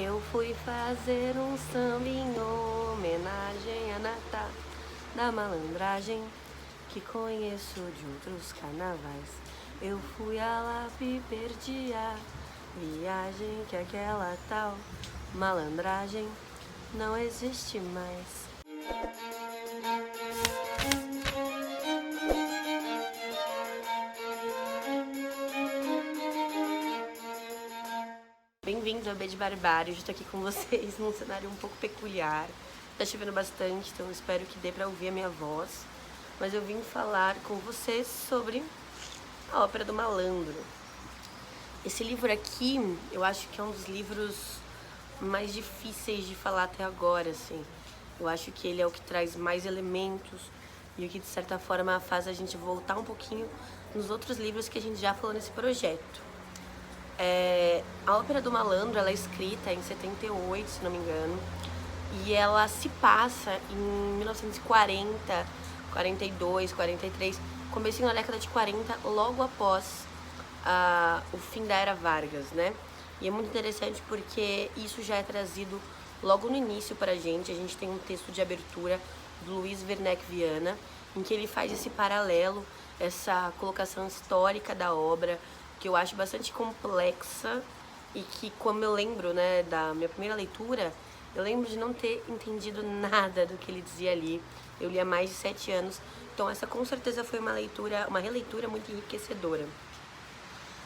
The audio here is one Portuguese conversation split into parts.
Eu fui fazer um samba em homenagem a Natal da malandragem que conheço de outros carnavais. Eu fui a Lapa e perdi a viagem que aquela tal malandragem não existe mais. Bem-vindos ao B de Barbárie, eu estou aqui com vocês num cenário um pouco peculiar. Tá chovendo bastante, então espero que dê para ouvir a minha voz. Mas eu vim falar com vocês sobre a Ópera do Malandro. Esse livro aqui, eu acho que é um dos livros mais difíceis de falar até agora, assim. Eu acho que ele é o que traz mais elementos e o que, de certa forma, faz a gente voltar um pouquinho nos outros livros que a gente já falou nesse projeto. A Ópera do Malandro, ela é escrita em 78, se não me engano, e ela se passa em 1940, 42, 43, comecinho na década de 40, logo após o fim da Era Vargas, né? E é muito interessante porque isso já é trazido logo no início pra gente. A gente tem um texto de abertura do Luiz Werneck Viana, em que ele faz esse paralelo, essa colocação histórica da obra, que eu acho bastante complexa e que, como eu lembro, né, da minha primeira leitura, eu lembro de não ter entendido nada do que ele dizia ali. Eu li há mais de 7 anos, então essa com certeza foi uma releitura muito enriquecedora.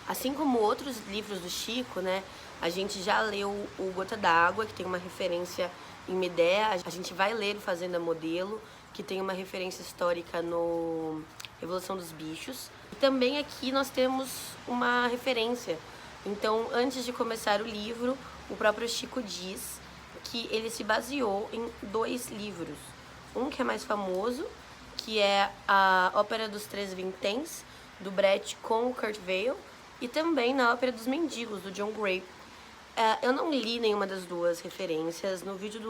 Assim como outros livros do Chico, né, a gente já leu o Gota d'Água, que tem uma referência em Medea, a gente vai ler o Fazenda Modelo, que tem uma referência histórica no Revolução dos Bichos. E também aqui nós temos uma referência. Então, antes de começar o livro, o próprio Chico diz que ele se baseou em 2 livros. Um que é mais famoso, que é a Ópera dos Três Vinténs, do Brecht com o Kurt Weill, e também na Ópera dos Mendigos, do John Gray. Eu não li nenhuma das 2 referências. No vídeo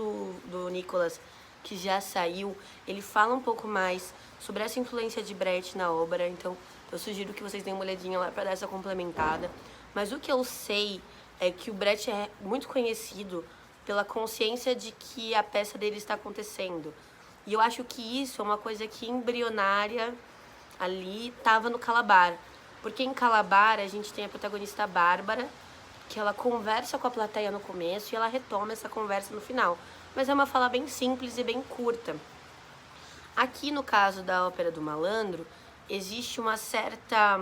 do Nicolas, que já saiu, ele fala um pouco mais sobre essa influência de Brecht na obra, então eu sugiro que vocês deem uma olhadinha lá para dar essa complementada. Mas o que eu sei é que o Brecht é muito conhecido pela consciência de que a peça dele está acontecendo. E eu acho que isso é uma coisa que embrionária ali estava no Calabar. Porque em Calabar a gente tem a protagonista Bárbara, que ela conversa com a plateia no começo e ela retoma essa conversa no final. Mas é uma fala bem simples e bem curta. Aqui no caso da Ópera do Malandro, existe uma certa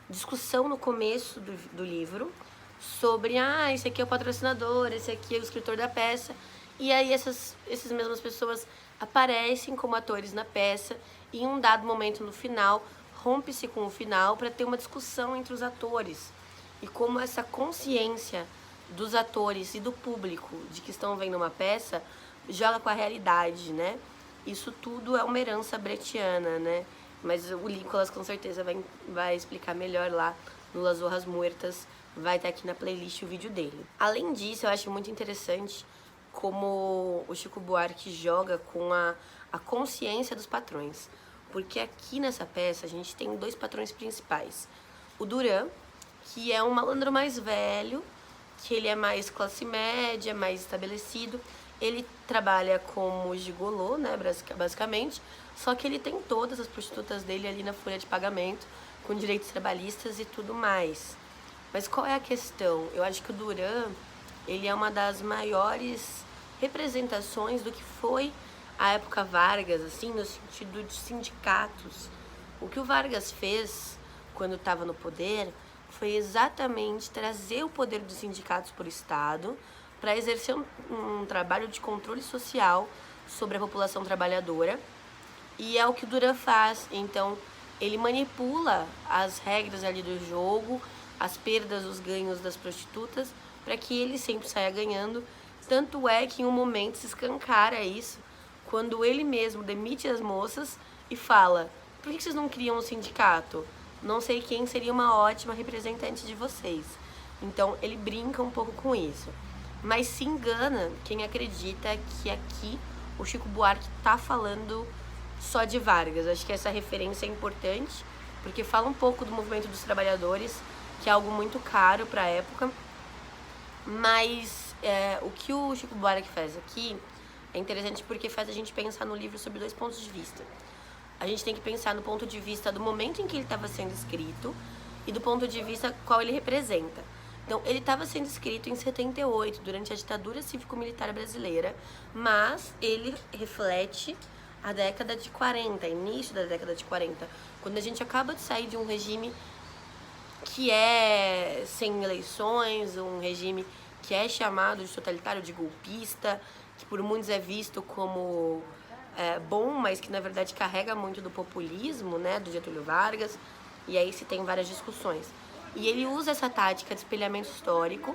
discussão no começo do livro sobre, esse aqui é o patrocinador, esse aqui é o escritor da peça. E aí essas mesmas pessoas aparecem como atores na peça e em um dado momento no final, rompe-se com o final para ter uma discussão entre os atores. E como essa consciência dos atores e do público de que estão vendo uma peça joga com a realidade, né? Isso tudo é uma herança brechtiana, né? Mas o Nicolas com certeza vai explicar melhor lá no Las Hojas Muertas, vai estar aqui na playlist o vídeo dele. Além disso, eu acho muito interessante como o Chico Buarque joga com a consciência dos patrões. Porque aqui nessa peça a gente tem 2 patrões principais. O Duran, que é um malandro mais velho, que ele é mais classe média, mais estabelecido. Ele trabalha como gigolô, né, basicamente, só que ele tem todas as prostitutas dele ali na folha de pagamento, com direitos trabalhistas e tudo mais. Mas qual é a questão? Eu acho que o Duran, ele é uma das maiores representações do que foi a época Vargas, assim, no sentido de sindicatos. O que o Vargas fez quando estava no poder foi exatamente trazer o poder dos sindicatos para o Estado, para exercer um trabalho de controle social sobre a população trabalhadora. E é o que o Duran faz. Então, ele manipula as regras ali do jogo, as perdas, os ganhos das prostitutas, para que ele sempre saia ganhando. Tanto é que em um momento se escancara isso, quando ele mesmo demite as moças e fala: por que vocês não criam um sindicato? Não sei quem seria uma ótima representante de vocês. Então, ele brinca um pouco com isso. Mas se engana quem acredita que aqui o Chico Buarque tá falando só de Vargas. Acho que essa referência é importante, porque fala um pouco do movimento dos trabalhadores, que é algo muito caro para a época. Mas o que o Chico Buarque faz aqui é interessante porque faz a gente pensar no livro sob 2 pontos de vista. A gente tem que pensar no ponto de vista do momento em que ele estava sendo escrito e do ponto de vista qual ele representa. Então, ele estava sendo escrito em 78, durante a ditadura cívico-militar brasileira, mas ele reflete a década de 40, início da década de 40, quando a gente acaba de sair de um regime que é sem eleições, um regime que é chamado de totalitário, de golpista, que por muitos é visto como bom, mas que na verdade carrega muito do populismo, né, do Getúlio Vargas, e aí se tem várias discussões. E ele usa essa tática de espelhamento histórico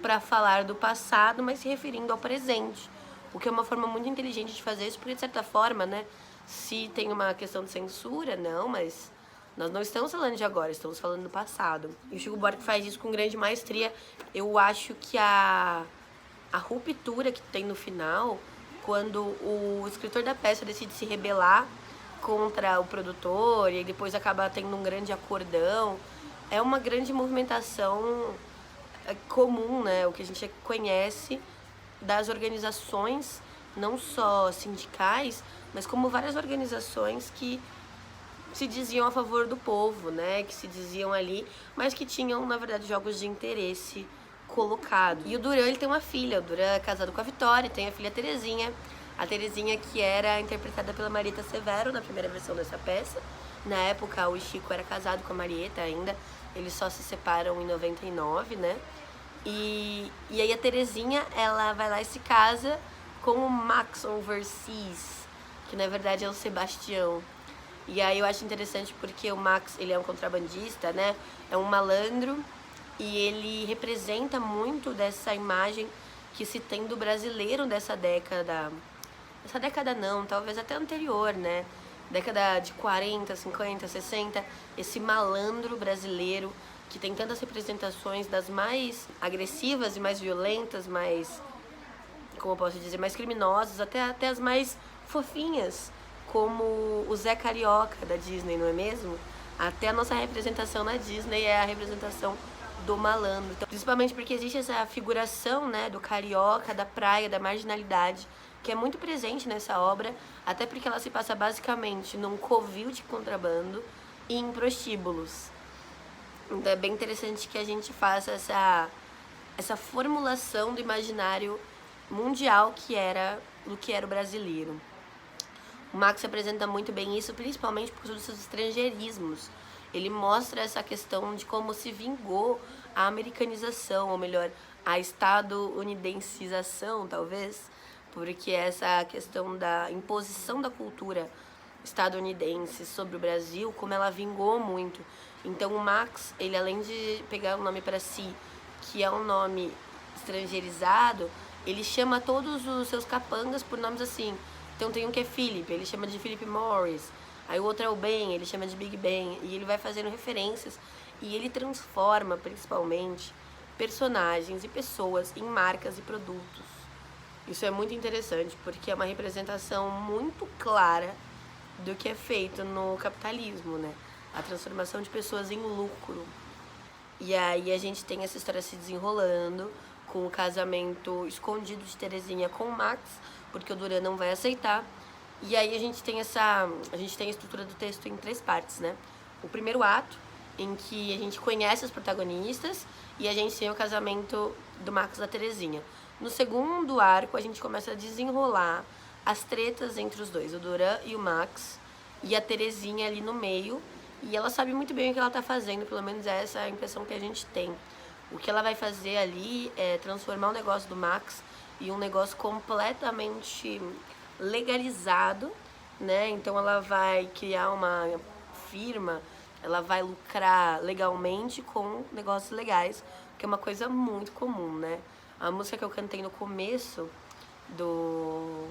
para falar do passado, mas se referindo ao presente, o que é uma forma muito inteligente de fazer isso, porque de certa forma, né, se tem uma questão de censura, não, mas nós não estamos falando de agora, estamos falando do passado. E o Chico Buarque faz isso com grande maestria. Eu acho que a ruptura que tem no final, quando o escritor da peça decide se rebelar contra o produtor e depois acaba tendo um grande acordão, é uma grande movimentação comum, né? O que a gente conhece das organizações, não só sindicais, mas como várias organizações que se diziam a favor do povo, né? Que se diziam ali, mas que tinham, na verdade, jogos de interesse colocado. E o Duran, ele tem uma filha. O Duran é casado com a Vitória, tem a filha Terezinha. A Terezinha, que era interpretada pela Marieta Severo na primeira versão dessa peça. Na época, o Chico era casado com a Marieta ainda. Eles só se separam em 99, né? E aí a Terezinha, ela vai lá e se casa com o Max Overseas, que na verdade é o Sebastião. E aí eu acho interessante porque o Max, ele é um contrabandista, né? É um malandro e ele representa muito dessa imagem que se tem do brasileiro dessa década. Essa década não, talvez até anterior, né? Década de 40, 50, 60, esse malandro brasileiro que tem tantas representações das mais agressivas e mais violentas, mais, como eu posso dizer, mais criminosas, até as mais fofinhas, como o Zé Carioca da Disney, não é mesmo? Até a nossa representação na Disney é a representação do malandro. Então, principalmente porque existe essa figuração, né, do carioca, da praia, da marginalidade, que é muito presente nessa obra, até porque ela se passa basicamente num covil de contrabando e em prostíbulos. Então é bem interessante que a gente faça essa formulação do imaginário mundial do que era o brasileiro. O Max apresenta muito bem isso, principalmente por causa dos seus estrangeirismos. Ele mostra essa questão de como se vingou a americanização, ou melhor, a estadunidensização, talvez, porque essa questão da imposição da cultura estadunidense sobre o Brasil, como ela vingou muito. Então o Max, ele além de pegar um nome para si, que é um nome estrangeirizado, ele chama todos os seus capangas por nomes assim. Então tem um que é Philip, ele chama de Philip Morris. Aí o outro é o Ben, ele chama de Big Ben. E ele vai fazendo referências e ele transforma, principalmente, personagens e pessoas em marcas e produtos. Isso é muito interessante, porque é uma representação muito clara do que é feito no capitalismo, né? A transformação de pessoas em lucro. E aí a gente tem essa história se desenrolando, com o casamento escondido de Terezinha com o Max, porque o Duran não vai aceitar. E aí a gente tem a estrutura do texto em 3 partes, né? O primeiro ato, em que a gente conhece os protagonistas e a gente tem o casamento do Max e da Terezinha. No segundo arco, a gente começa a desenrolar as tretas entre os dois, o Duran e o Max, e a Terezinha ali no meio. E ela sabe muito bem o que ela tá fazendo, pelo menos essa é a impressão que a gente tem. O que ela vai fazer ali é transformar o negócio do Max em um negócio completamente legalizado, né? Então ela vai criar uma firma, ela vai lucrar legalmente com negócios legais, que é uma coisa muito comum, né? A música que eu cantei no começo do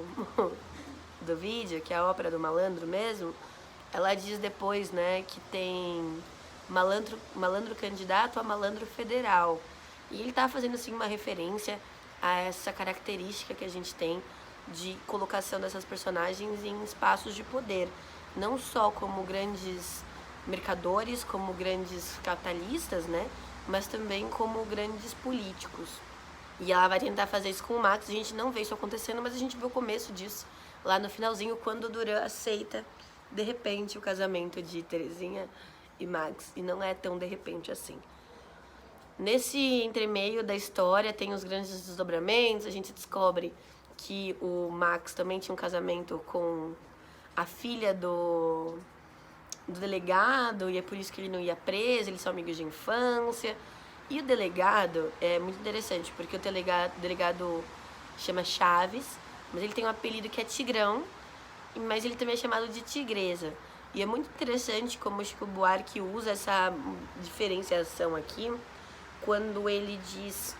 vídeo, que é a ópera do malandro mesmo, ela diz depois, né, que tem malandro candidato a malandro federal. E ele tá fazendo, assim, uma referência a essa característica que a gente tem de colocação dessas personagens em espaços de poder. Não só como grandes mercadores, como grandes capitalistas, né, mas também como grandes políticos. E ela vai tentar fazer isso com o Max. A gente não vê isso acontecendo, mas a gente vê o começo disso lá no finalzinho, quando o Duran aceita, de repente, o casamento de Terezinha e Max. E não é tão de repente assim. Nesse entremeio da história tem os grandes desdobramentos. A gente descobre que o Max também tinha um casamento com a filha do delegado, e é por isso que ele não ia preso, eles são amigos de infância. E o delegado é muito interessante, porque o delegado chama Chaves, mas ele tem um apelido que é Tigrão, mas ele também é chamado de Tigresa. E é muito interessante como o Chico Buarque usa essa diferenciação aqui, quando ele diz,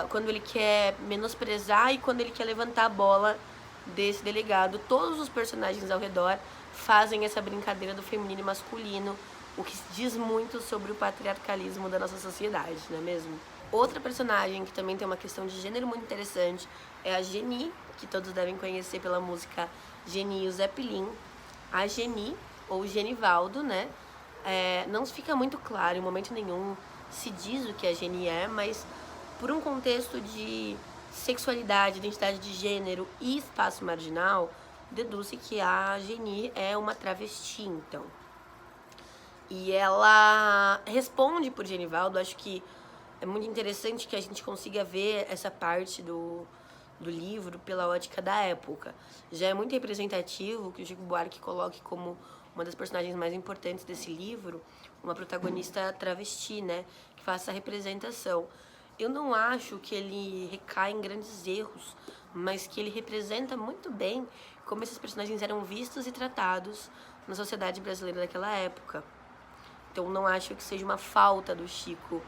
quando ele quer menosprezar e quando ele quer levantar a bola desse delegado. Todos os personagens ao redor fazem essa brincadeira do feminino e masculino, o que diz muito sobre o patriarcalismo da nossa sociedade, não é mesmo? Outra personagem que também tem uma questão de gênero muito interessante é a Geni, que todos devem conhecer pela música Geni e o Zeppelin. A Geni, ou Genivaldo, né? Não fica muito claro em momento nenhum se diz o que a Geni é, mas por um contexto de sexualidade, identidade de gênero e espaço marginal, deduz-se que a Geni é uma travesti, então. E ela responde por Genivaldo. Acho que é muito interessante que a gente consiga ver essa parte do livro pela ótica da época. Já é muito representativo que o Chico Buarque coloque como uma das personagens mais importantes desse livro uma protagonista travesti, né? Que faça essa representação. Eu não acho que ele recai em grandes erros, mas que ele representa muito bem como esses personagens eram vistos e tratados na sociedade brasileira daquela época. Então não acho que seja uma falta do Chico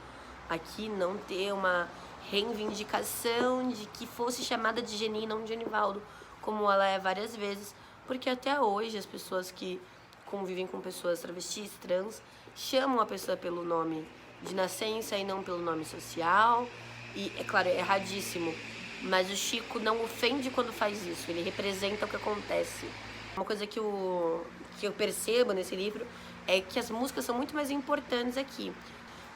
aqui não ter uma reivindicação de que fosse chamada de Geni e não de Genivaldo, como ela é várias vezes, porque até hoje as pessoas que convivem com pessoas travestis, trans, chamam a pessoa pelo nome de nascença e não pelo nome social. E, é claro, é erradíssimo, mas o Chico não ofende quando faz isso, ele representa o que acontece. Uma coisa que eu percebo nesse livro é que as músicas são muito mais importantes aqui.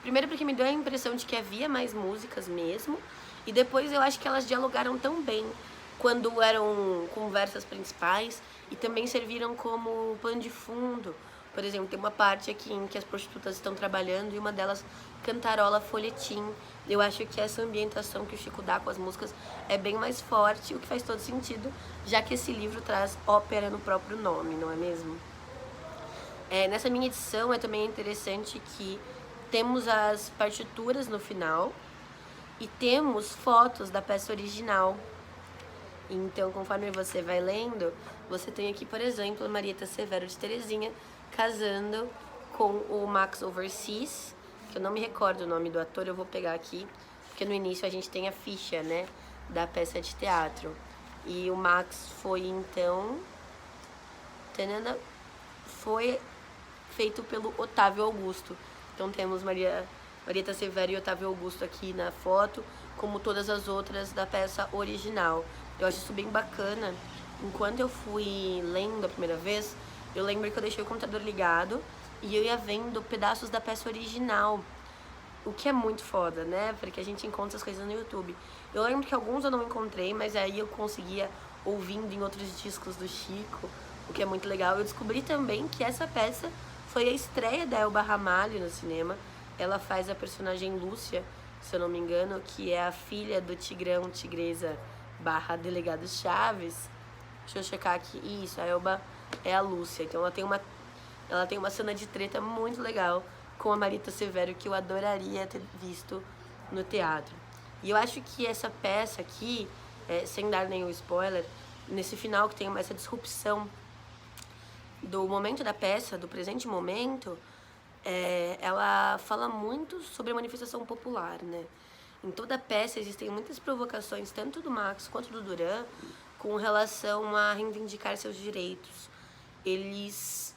Primeiro porque me deu a impressão de que havia mais músicas mesmo, e depois eu acho que elas dialogaram tão bem quando eram conversas principais e também serviram como pano de fundo. Por exemplo, tem uma parte aqui em que as prostitutas estão trabalhando e uma delas cantarola folhetim. Eu acho que essa ambientação que o Chico dá com as músicas é bem mais forte, o que faz todo sentido, já que esse livro traz ópera no próprio nome, não é mesmo? Nessa minha edição é também interessante que temos as partituras no final e temos fotos da peça original. Então, conforme você vai lendo, você tem aqui, por exemplo, a Marieta Severo de Terezinha casando com o Max Overseas, que eu não me recordo o nome do ator, eu vou pegar aqui, porque no início a gente tem a ficha, né, da peça de teatro. E o Max foi, então, foi feito pelo Otávio Augusto. Então temos Marieta Severo e Otávio Augusto aqui na foto, como todas as outras da peça original. Eu acho isso bem bacana. Enquanto eu fui lendo a primeira vez, eu lembro que eu deixei o computador ligado e eu ia vendo pedaços da peça original, o que é muito foda, né? Porque a gente encontra as coisas no YouTube. Eu lembro que alguns eu não encontrei, mas aí eu conseguia ouvindo em outros discos do Chico, o que é muito legal. Eu descobri também que essa peça foi a estreia da Elba Ramalho no cinema. Ela faz a personagem Lúcia, se eu não me engano, que é a filha do Tigrão, Tigresa / Delegado Chaves. Deixa eu checar aqui. Isso, a Elba é a Lúcia. Então ela tem uma cena de treta muito legal com a Marieta Severo, que eu adoraria ter visto no teatro. E eu acho que essa peça aqui, sem dar nenhum spoiler, nesse final que tem essa disrupção do momento da peça, do presente momento, ela fala muito sobre a manifestação popular, né? Em toda a peça existem muitas provocações, tanto do Max quanto do Duran, com relação a reivindicar seus direitos. Eles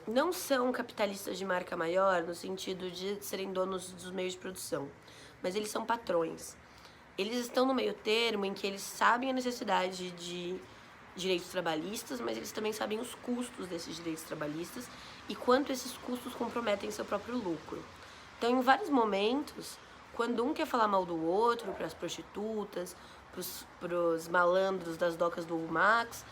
não são capitalistas de marca maior, no sentido de serem donos dos meios de produção, mas eles são patrões. Eles estão no meio termo em que eles sabem a necessidade de direitos trabalhistas, mas eles também sabem os custos desses direitos trabalhistas e quanto esses custos comprometem seu próprio lucro. Então, em vários momentos, Quando um quer falar mal do outro, pras prostitutas, pros malandros das docas do Max,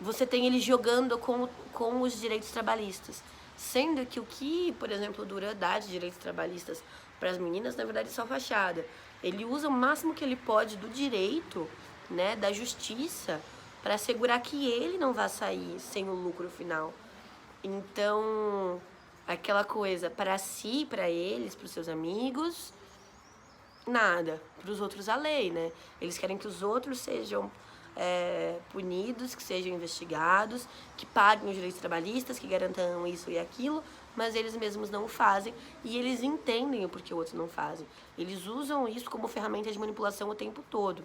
você tem ele jogando com os direitos trabalhistas. Sendo que o que, por exemplo, o Duran dá de direitos trabalhistas para as meninas, na verdade, é só fachada. Ele usa o máximo que ele pode do direito, né, da justiça, para assegurar que ele não vá sair sem o lucro final. Então, aquela coisa, para si, para eles, para os seus amigos, nada. Para os outros, a lei, né? Eles querem que os outros sejam punidos, que sejam investigados, que paguem os direitos trabalhistas, que garantam isso e aquilo, mas eles mesmos não fazem e eles entendem o porquê outros não fazem. Eles usam isso como ferramenta de manipulação o tempo todo.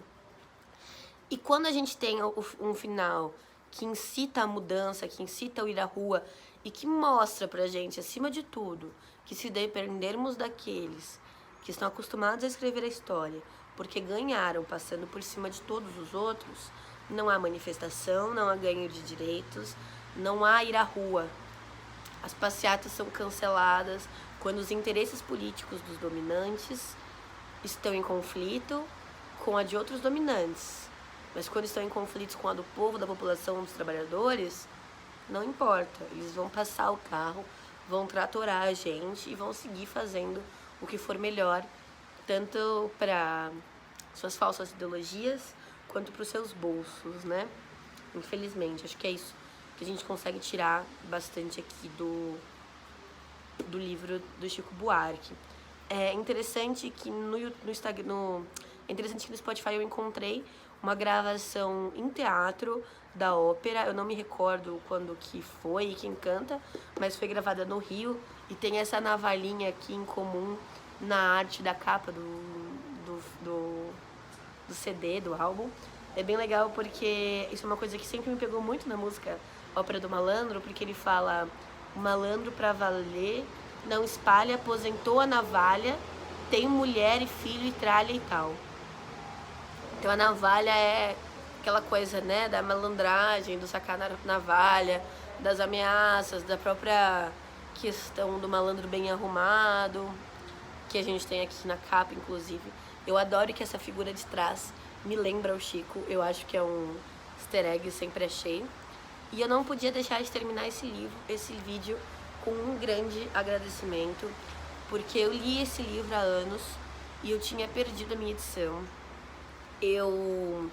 E quando a gente tem um final que incita a mudança, que incita o ir à rua e que mostra pra gente, acima de tudo, que se dependermos daqueles que estão acostumados a escrever a história, porque ganharam passando por cima de todos os outros, não há manifestação, não há ganho de direitos, não há ir à rua. As passeatas são canceladas quando os interesses políticos dos dominantes estão em conflito com a de outros dominantes. Mas quando estão em conflitos com a do povo, da população, dos trabalhadores, não importa. Eles vão passar o carro, vão tratorar a gente e vão seguir fazendo o que for melhor, tanto para suas falsas ideologias, quanto para os seus bolsos, né? Infelizmente, acho que é isso que a gente consegue tirar bastante aqui do livro do Chico Buarque. É interessante que no Instagram, é interessante que no Spotify eu encontrei uma gravação em teatro da ópera. Eu não me recordo quando que foi e quem canta, mas foi gravada no Rio e tem essa navalhinha aqui em comum na arte da capa do CD, do álbum. É bem legal porque isso é uma coisa que sempre me pegou muito na música Ópera do Malandro, porque ele fala: o malandro pra valer não espalha, aposentou a navalha, tem mulher e filho e tralha e tal. Então a navalha é aquela coisa, né, da malandragem, do sacar na navalha, das ameaças, da própria questão do malandro bem arrumado, que a gente tem aqui na capa, inclusive. Eu adoro que essa figura de trás me lembra o Chico, eu acho que é um easter egg, sempre achei. E eu não podia deixar de terminar esse vídeo com um grande agradecimento, porque eu li esse livro há anos e eu tinha perdido a minha edição. Eu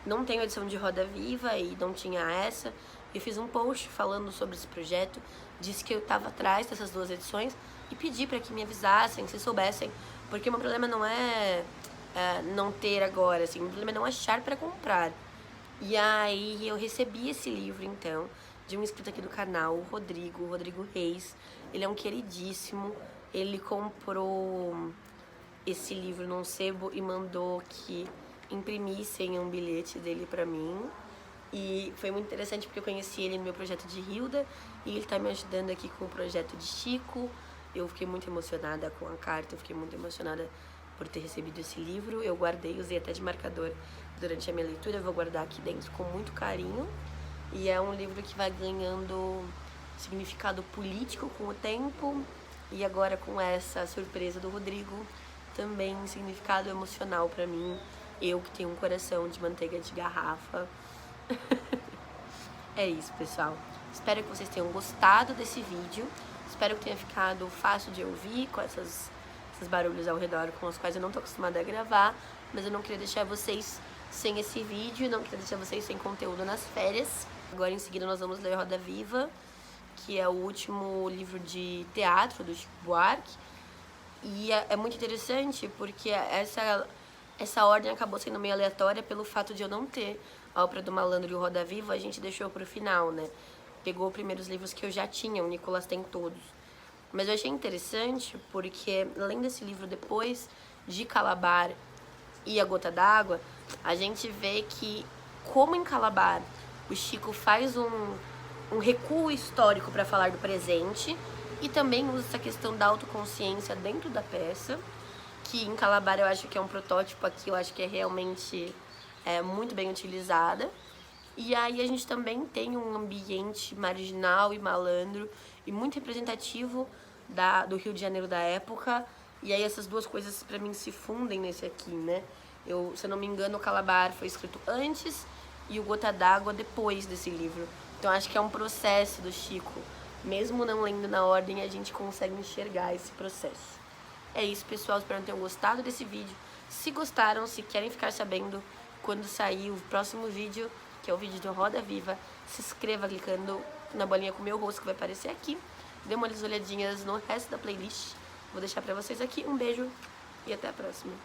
não tenho edição de Roda Viva e não tinha essa. Eu fiz um post falando sobre esse projeto, disse que eu estava atrás dessas duas edições e pedi para que me avisassem, se soubessem, porque o meu problema não é não ter agora, assim, o meu problema é não achar para comprar. E aí eu recebi esse livro, então, de um inscrito aqui do canal, o Rodrigo Reis. Ele é um queridíssimo. Ele comprou esse livro num sebo e mandou que imprimissem um bilhete dele pra mim. E foi muito interessante porque eu conheci ele no meu projeto de Hilda e ele tá me ajudando aqui com o projeto de Chico. Eu fiquei muito emocionada com a carta, eu fiquei muito emocionada por ter recebido esse livro. Eu guardei, usei até de marcador durante a minha leitura. Eu vou guardar aqui dentro com muito carinho. E é um livro que vai ganhando significado político com o tempo. E agora com essa surpresa do Rodrigo, também significado emocional pra mim. Eu que tenho um coração de manteiga de garrafa. É isso, pessoal. Espero que vocês tenham gostado desse vídeo. Espero que tenha ficado fácil de ouvir com esses barulhos ao redor com os quais eu não tô acostumada a gravar. Mas eu não queria deixar vocês sem esse vídeo, não queria deixar vocês sem conteúdo nas férias. Agora em seguida nós vamos ler Roda Viva, que é o último livro de teatro do Chico Buarque. E é muito interessante porque essa ordem acabou sendo meio aleatória pelo fato de eu não ter a Ópera do Malandro e o Roda Viva. A gente deixou pro final, né? Pegou os primeiros livros que eu já tinha, o Nicolas tem todos. Mas eu achei interessante porque, além desse livro, depois de Calabar e A Gota d'Água, a gente vê que, como em Calabar, o Chico faz um recuo histórico para falar do presente e também usa essa questão da autoconsciência dentro da peça, que em Calabar eu acho que é um protótipo, aqui eu acho que é realmente muito bem utilizada. E aí a gente também tem um ambiente marginal e malandro e muito representativo do Rio de Janeiro da época E aí essas duas coisas pra mim se fundem nesse aqui, né? Se eu não me engano, o Calabar foi escrito antes e o Gota d'Água depois desse livro. Então acho que é um processo do Chico. Mesmo não lendo na ordem, a gente consegue enxergar esse processo. É isso, pessoal. Espero que tenham gostado desse vídeo. Se gostaram, se querem ficar sabendo quando sair o próximo vídeo, que é o vídeo do Roda Viva, se inscreva clicando na bolinha com o meu rosto que vai aparecer aqui. Dê umas olhadinhas no resto da playlist. Vou deixar pra vocês aqui. Um beijo e até a próxima.